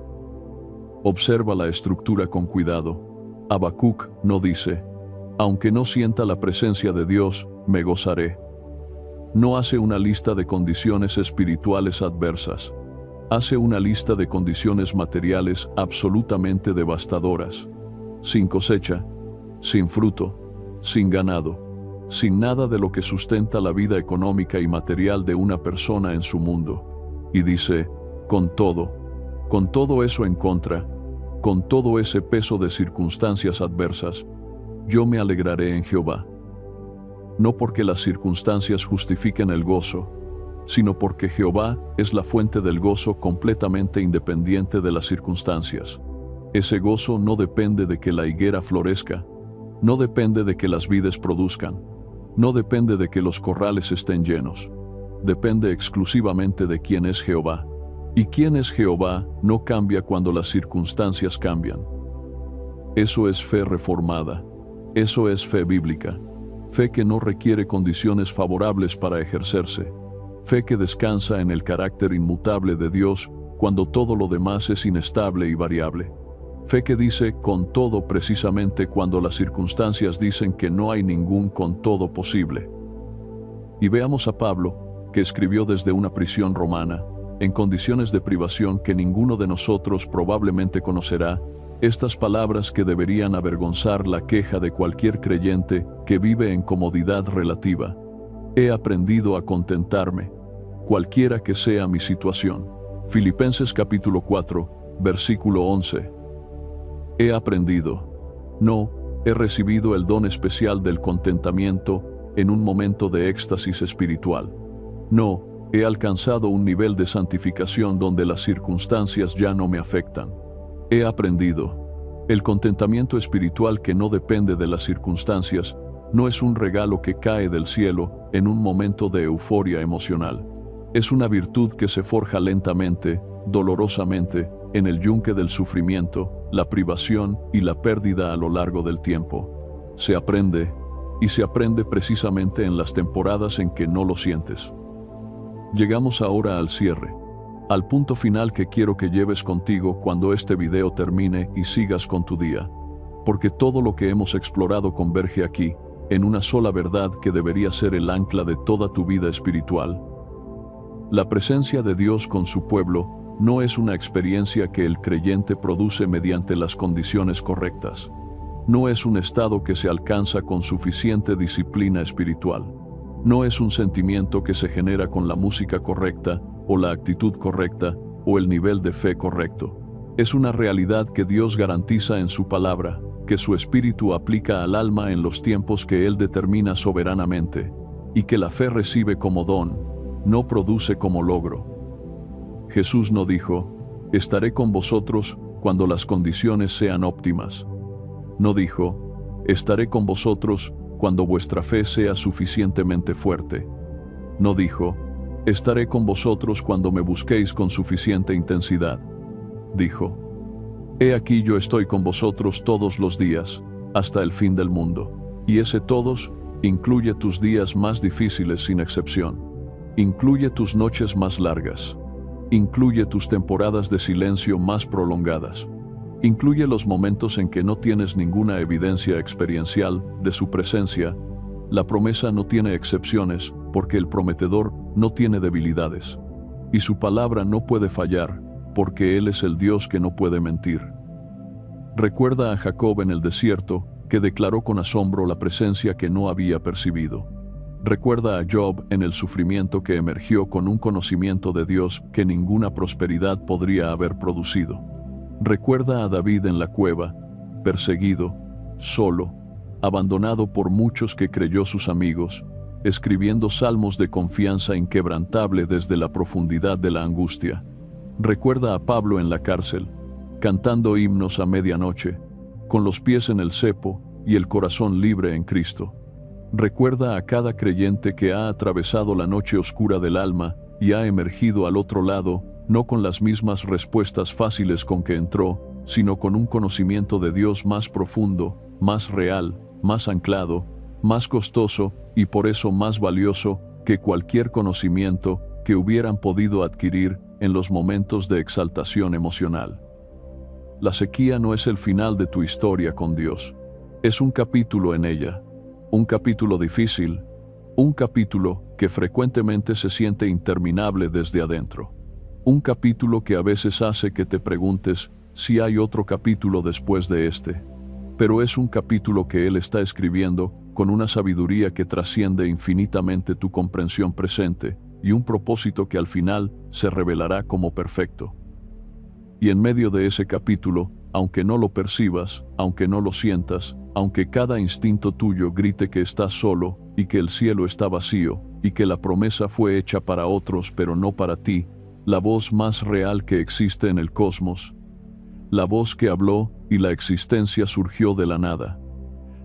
[SPEAKER 1] Observa la estructura con cuidado. Habacuc no dice, aunque no sienta la presencia de Dios, me gozaré. No hace una lista de condiciones espirituales adversas. Hace una lista de condiciones materiales absolutamente devastadoras. Sin cosecha, sin fruto, sin ganado, sin nada de lo que sustenta la vida económica y material de una persona en su mundo. Y dice, con todo eso en contra, con todo ese peso de circunstancias adversas, yo me alegraré en Jehová. No porque las circunstancias justifiquen el gozo, sino porque Jehová es la fuente del gozo completamente independiente de las circunstancias. Ese gozo no depende de que la higuera florezca, no depende de que las vides produzcan, no depende de que los corrales estén llenos. Depende exclusivamente de quién es Jehová. Y quién es Jehová no cambia cuando las circunstancias cambian. Eso es fe reformada. Eso es fe bíblica. Fe que no requiere condiciones favorables para ejercerse. Fe que descansa en el carácter inmutable de Dios cuando todo lo demás es inestable y variable. Fe que dice con todo precisamente cuando las circunstancias dicen que no hay ningún con todo posible. Y veamos a Pablo, que escribió desde una prisión romana, en condiciones de privación que ninguno de nosotros probablemente conocerá, estas palabras que deberían avergonzar la queja de cualquier creyente que vive en comodidad relativa. He aprendido a contentarme, cualquiera que sea mi situación. Filipenses capítulo 4, versículo 11. He aprendido. No, he recibido el don especial del contentamiento en un momento de éxtasis espiritual. No, he alcanzado un nivel de santificación donde las circunstancias ya no me afectan. He aprendido. El contentamiento espiritual que no depende de las circunstancias no es un regalo que cae del cielo en un momento de euforia emocional. Es una virtud que se forja lentamente, dolorosamente, en el yunque del sufrimiento, la privación y la pérdida a lo largo del tiempo. Se aprende, y se aprende precisamente en las temporadas en que no lo sientes. Llegamos ahora al cierre, al punto final que quiero que lleves contigo cuando este video termine y sigas con tu día, porque todo lo que hemos explorado converge aquí, en una sola verdad que debería ser el ancla de toda tu vida espiritual. La presencia de Dios con su pueblo no es una experiencia que el creyente produce mediante las condiciones correctas. No es un estado que se alcanza con suficiente disciplina espiritual. No es un sentimiento que se genera con la música correcta, o la actitud correcta, o el nivel de fe correcto. Es una realidad que Dios garantiza en su palabra, que su Espíritu aplica al alma en los tiempos que Él determina soberanamente, y que la fe recibe como don, no produce como logro. Jesús no dijo, estaré con vosotros cuando las condiciones sean óptimas. No dijo, estaré con vosotros cuando vuestra fe sea suficientemente fuerte. No dijo, estaré con vosotros cuando me busquéis con suficiente intensidad. Dijo, he aquí yo estoy con vosotros todos los días, hasta el fin del mundo. Y ese todos incluye tus días más difíciles sin excepción. Incluye tus noches más largas. Incluye tus temporadas de silencio más prolongadas. Incluye los momentos en que no tienes ninguna evidencia experiencial de su presencia. La promesa no tiene excepciones, porque el prometedor no tiene debilidades. Y su palabra no puede fallar, porque Él es el Dios que no puede mentir. Recuerda a Jacob en el desierto, que declaró con asombro la presencia que no había percibido. Recuerda a Job en el sufrimiento que emergió con un conocimiento de Dios que ninguna prosperidad podría haber producido. Recuerda a David en la cueva, perseguido, solo, abandonado por muchos que creyó sus amigos, escribiendo salmos de confianza inquebrantable desde la profundidad de la angustia. Recuerda a Pablo en la cárcel, cantando himnos a medianoche, con los pies en el cepo y el corazón libre en Cristo. Recuerda a cada creyente que ha atravesado la noche oscura del alma y ha emergido al otro lado, no con las mismas respuestas fáciles con que entró, sino con un conocimiento de Dios más profundo, más real, más anclado, más costoso y por eso más valioso que cualquier conocimiento que hubieran podido adquirir en los momentos de exaltación emocional. La sequía no es el final de tu historia con Dios. Es un capítulo en ella. Un capítulo difícil. Un capítulo que frecuentemente se siente interminable desde adentro. Un capítulo que a veces hace que te preguntes si hay otro capítulo después de este. Pero es un capítulo que Él está escribiendo con una sabiduría que trasciende infinitamente tu comprensión presente y un propósito que al final se revelará como perfecto. Y en medio de ese capítulo, aunque no lo percibas, aunque no lo sientas, aunque cada instinto tuyo grite que estás solo y que el cielo está vacío y que la promesa fue hecha para otros pero no para ti, la voz más real que existe en el cosmos, la voz que habló y la existencia surgió de la nada,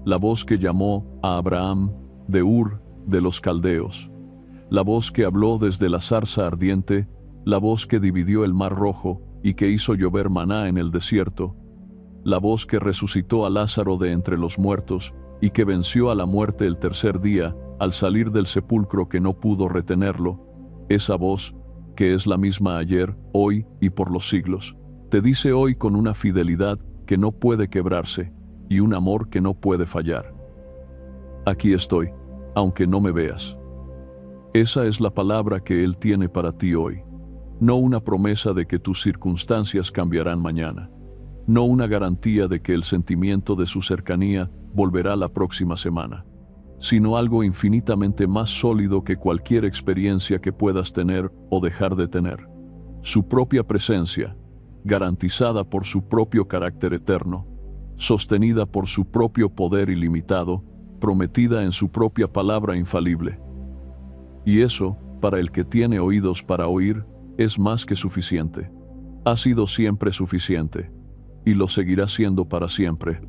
[SPEAKER 1] la voz que llamó a Abraham de Ur de los Caldeos, la voz que habló desde la zarza ardiente, la voz que dividió el mar rojo y que hizo llover maná en el desierto, la voz que resucitó a Lázaro de entre los muertos y que venció a la muerte el tercer día al salir del sepulcro que no pudo retenerlo, esa voz, que es la misma ayer, hoy y por los siglos, te dice hoy con una fidelidad que no puede quebrarse y un amor que no puede fallar. Aquí estoy, aunque no me veas. Esa es la palabra que Él tiene para ti hoy. No una promesa de que tus circunstancias cambiarán mañana. No una garantía de que el sentimiento de su cercanía volverá la próxima semana. sino algo infinitamente más sólido que cualquier experiencia que puedas tener o dejar de tener. Su propia presencia, garantizada por su propio carácter eterno, sostenida por su propio poder ilimitado, prometida en su propia palabra infalible. Y eso, para el que tiene oídos para oír, es más que suficiente. Ha sido siempre suficiente, y lo seguirá siendo para siempre.